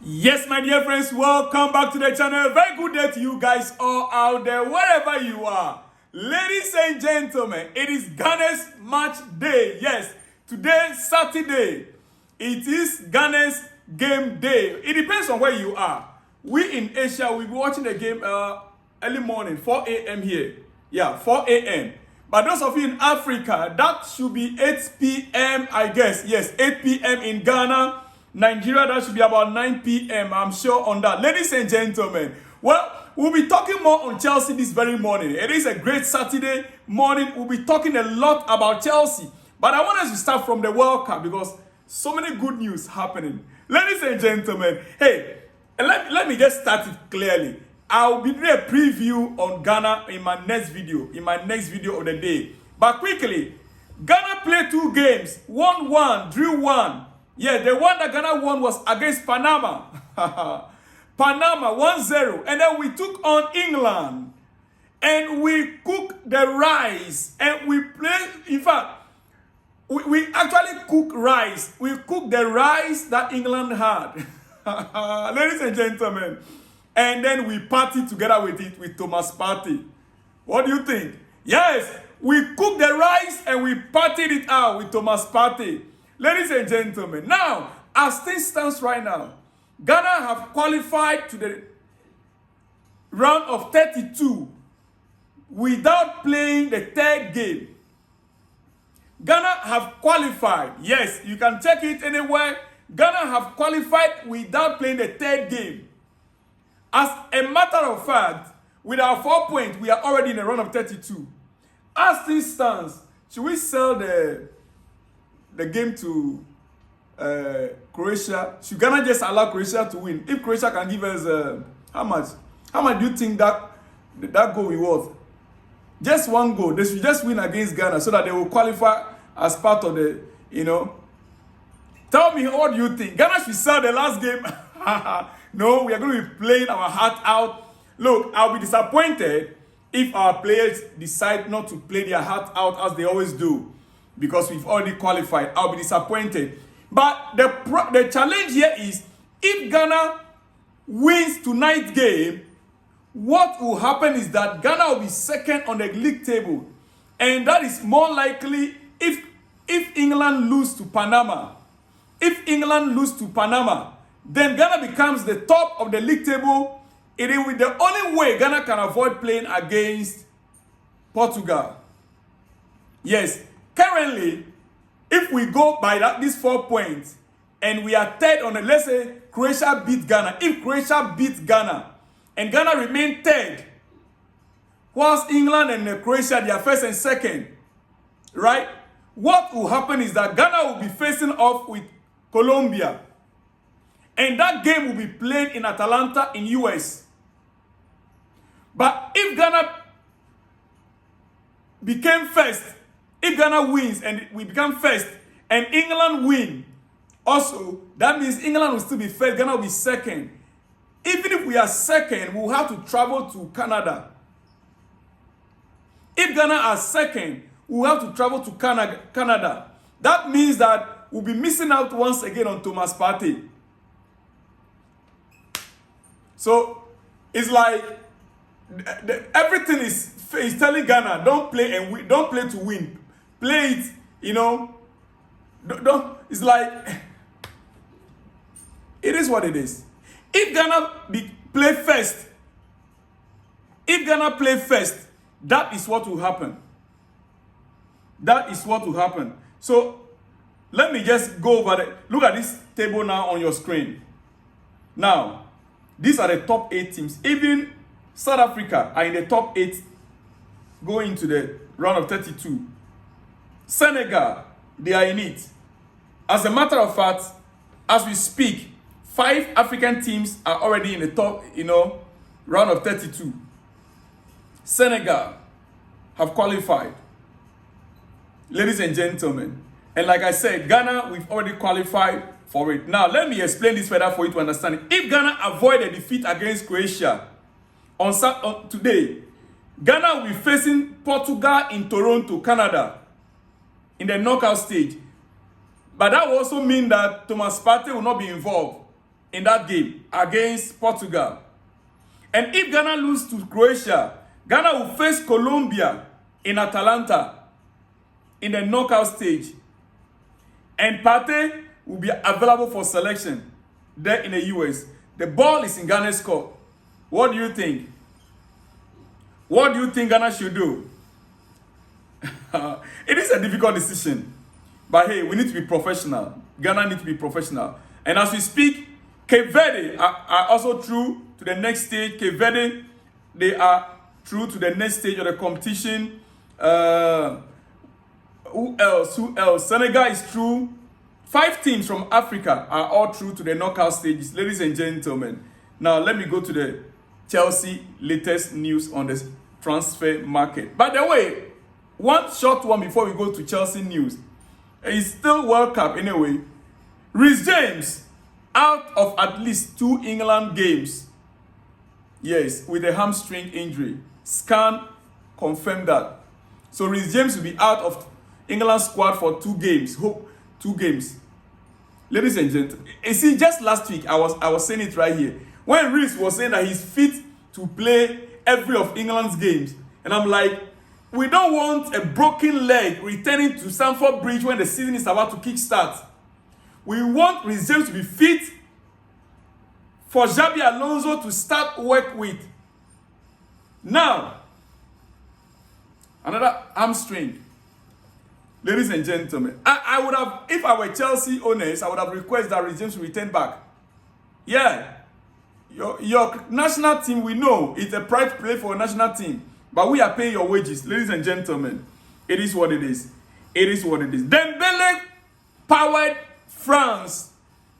Yes, my dear friends, welcome back to the channel. Very good day to you guys all out there, wherever you are. Ladies and gentlemen, it is Ghana's match day. Yes, today, Saturday, it is Ghana's game day. It depends on where you are. We in Asia, we'll be watching the game early morning, 4 a.m. here. Yeah, 4 a.m. But those of you in Africa, that should be 8 p.m. I guess. Yes, 8 p.m. in Ghana. Nigeria, that should be about 9 p.m. I'm sure on that. Ladies and gentlemen, well, we'll be talking more on Chelsea this very morning. It is a great Saturday morning. We'll be talking a lot about Chelsea. But I want us to start from the World Cup because so many good news happening. Ladies and gentlemen, hey, let me just start it clearly. I'll be doing a preview on Ghana in my next video of the day. But quickly, Ghana played 2 games, won 1, drew 1. Yeah, the one that Ghana won was against Panama. Panama 1-0. And then we took on England. And we cooked the rice. And we played, in fact, we actually cooked rice. We cooked the rice that England had. Ladies and gentlemen. And then we partied together with it with Thomas Partey. What do you think? Yes, we cooked the rice and we partied it out with Thomas Partey. Ladies and gentlemen, now, as things stands right now, Ghana have qualified to the round of 32 without playing the 3rd game. Ghana have qualified. Yes, you can check it anywhere. Ghana have qualified without playing the 3rd game. As a matter of fact, with our 4 points, we are already in the round of 32. As things stands, should we sell the game to Croatia? Should Ghana just allow Croatia to win? If Croatia can give us how much? How much do you think that goal will worth? Just 1 goal. They should just win against Ghana so that they will qualify as part of the, Tell me, what do you think? Ghana should sell the last game. No, we are going to be playing our heart out. Look, I'll be disappointed if our players decide not to play their heart out as they always do, because we've already qualified. I'll be disappointed. But the challenge here is, if Ghana wins tonight's game, what will happen is that Ghana will be second on the league table. And that is more likely if England lose to Panama. If England lose to Panama, then Ghana becomes the top of the league table. It is the only way Ghana can avoid playing against Portugal. Yes, currently, if we go by these 4 points and we are 3rd on the, let's say Croatia beat Ghana. If Croatia beats Ghana and Ghana remain 3rd, whilst England and Croatia, they are 1st and 2nd, right? What will happen is that Ghana will be facing off with Colombia. And that game will be played in Atlanta in US. But if Ghana became 1st, if Ghana wins and we become 1st, and England win, also, that means England will still be 1st, Ghana will be 2nd. Even if we are 2nd, we'll have to travel to Canada. If Ghana are 2nd, we'll have to travel to Canada. That means that we'll be missing out once again on Thomas Partey. So it's like everything is telling Ghana, don't play and win, don't play to win. Play it, Don't. It's like it is what it is. If Ghana play first, that is what will happen. That is what will happen. So let me just go over it. Look at this table now on your screen. Now, these are the top 8 teams. Even South Africa are in the top 8 going into the round of 32. Senegal, they are in it. As a matter of fact, as we speak, 5 African teams are already in the top, round of 32. Senegal have qualified. Ladies and gentlemen. And like I said, Ghana, we've already qualified for it. Now, let me explain this further for you to understand it. If Ghana avoid a defeat against Croatia on today, Ghana will be facing Portugal in Toronto, Canada, in the knockout stage. But that will also mean that Thomas Partey will not be involved in that game against Portugal. And if Ghana lose to Croatia, Ghana will face Colombia in Atlanta in the knockout stage. And Partey will be available for selection there in the US. The ball is in Ghana's court. What do you think? What do you think Ghana should do? It is a difficult decision. But hey, we need to be professional. Ghana needs to be professional. And as we speak, Cape Verde are also through to the next stage. Cape Verde, they are through to the next stage of the competition. Who else? Senegal is through. 5 teams from Africa are all through to the knockout stages, ladies and gentlemen. Now, let me go to the Chelsea latest news on the transfer market. By the way, one short one before we go to Chelsea news. It's still World Cup anyway. Reece James out of at least 2 England games. Yes, with a hamstring injury. Scan confirmed that. So Reece James will be out of England squad for 2 games. 2 games. Ladies and gentlemen, you see, just last week I was saying it right here. When Reece was saying that he's fit to play every of England's games, and I'm like, we don't want a broken leg returning to Stamford Bridge when the season is about to kickstart. We want Reece James to be fit for Xabi Alonso to start work with. Now, another hamstring. Ladies and gentlemen, I would have, if I were Chelsea owners, I would have requested that Reece James return back. Yeah. Your national team, we know, it's a pride to play for a national team. But we are paying your wages. Ladies and gentlemen, it is what it is. It is what it is. Dembele powered France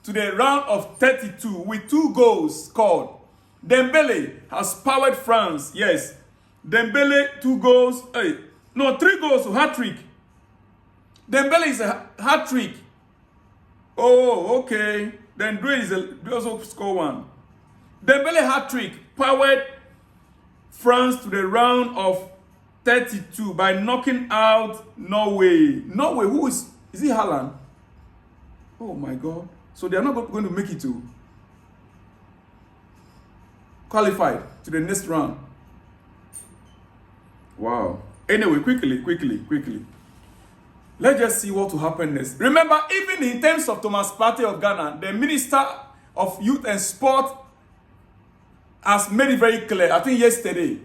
to the round of 32 with 2 goals scored. Dembele has powered France. Yes. Dembele, 2 goals. 3 goals, hat-trick. Dembele is a hat-trick. Oh, okay. Then Due also score 1. Dembele hat-trick powered France to the round of 32 by knocking out Norway. Norway, who is it Haaland? Oh my God. So they are not going to make it to qualified to the next round. Wow. Anyway, quickly. Let's just see what will happen next. Remember, even in terms of Thomas Partey of Ghana, the Minister of Youth and Sport has made it very clear. I think yesterday,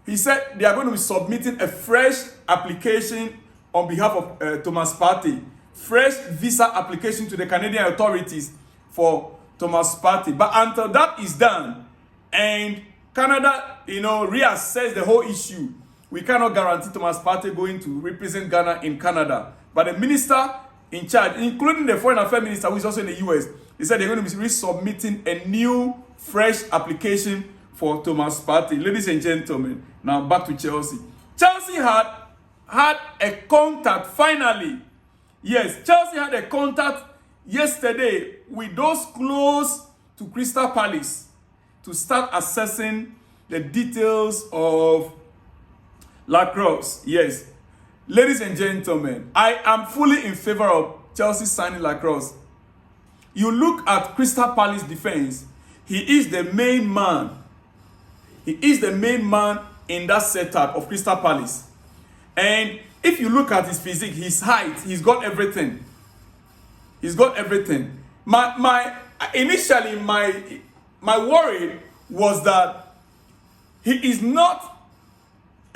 he said they are going to be submitting a fresh application on behalf of Thomas Partey. Fresh visa application to the Canadian authorities for Thomas Partey. But until that is done, and Canada, reassess the whole issue, we cannot guarantee Thomas Partey going to represent Ghana in Canada. But the minister in charge, including the foreign affairs minister, who is also in the US, he said they're going to be resubmitting a new, fresh application for Thomas Partey. Ladies and gentlemen, now back to Chelsea. Chelsea had a contact finally. Yes, Chelsea had a contact yesterday with those close to Crystal Palace to start assessing the details of Lacrosse. Yes. Ladies and gentlemen, I am fully in favor of Chelsea signing Lacrosse. You look at Crystal Palace defense, he is the main man. He is the main man in that setup of Crystal Palace. And if you look at his physique, his height, he's got everything. He's got everything. Initially, my worry was that he is not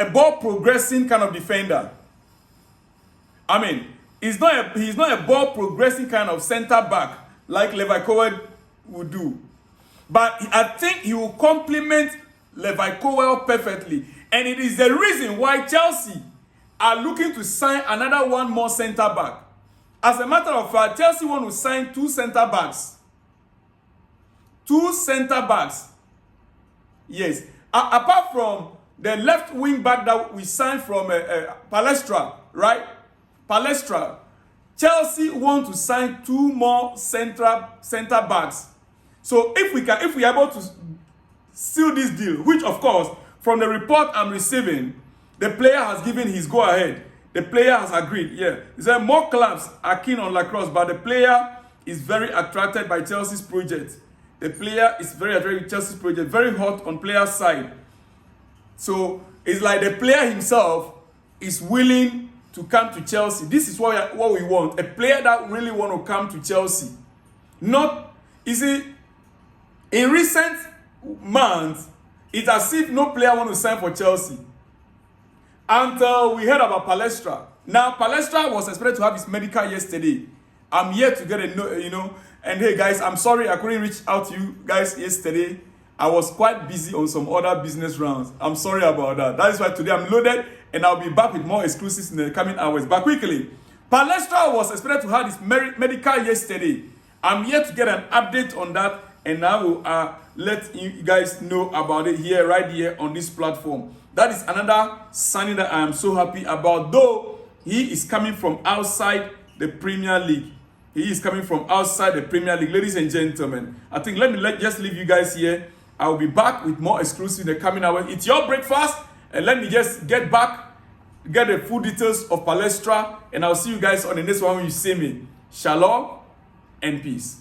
a ball progressing kind of defender. I mean, he's not a ball progressing kind of center back like Levi Colwill would do. But I think he will complement Levi Colwill perfectly. And it is the reason why Chelsea are looking to sign another one more center back. As a matter of fact, Chelsea want to sign 2 center backs. 2 center backs. Yes. Apart from the left wing back that we signed from Palestra, right? Palestra. Chelsea want to sign 2 more center backs. So if we are able to seal this deal, which of course, from the report I'm receiving, the player has given his go-ahead. The player has agreed. Yeah. He said more clubs are keen on Lacrosse, but the player is very attracted by Chelsea's project. The player is very attractive. Chelsea project, very hot on player side. So it's like the player himself is willing to come to Chelsea. This is what we want. A player that really want to come to Chelsea. Not, you see, in recent months, it's as if no player want to sign for Chelsea. Until we heard about Palestra. Now, Palestra was expected to have his medical yesterday. I'm here to get a, and hey guys, I'm sorry I couldn't reach out to you guys yesterday. I was quite busy on some other business rounds. I'm sorry about that. That is why today I'm loaded and I'll be back with more exclusives in the coming hours. But quickly, Palestra was expected to have his medical yesterday. I'm here to get an update on that, and I will let you guys know about it here, right here on this platform. That is another signing that I am so happy about, though he is coming from outside the Premier League. He is coming from outside the Premier League. Ladies and gentlemen, I think let me just leave you guys here. I will be back with more exclusive in the coming hours. It's your breakfast, and let me just get back, get the full details of Palestra, and I'll see you guys on the next one when you see me. Shalom and peace.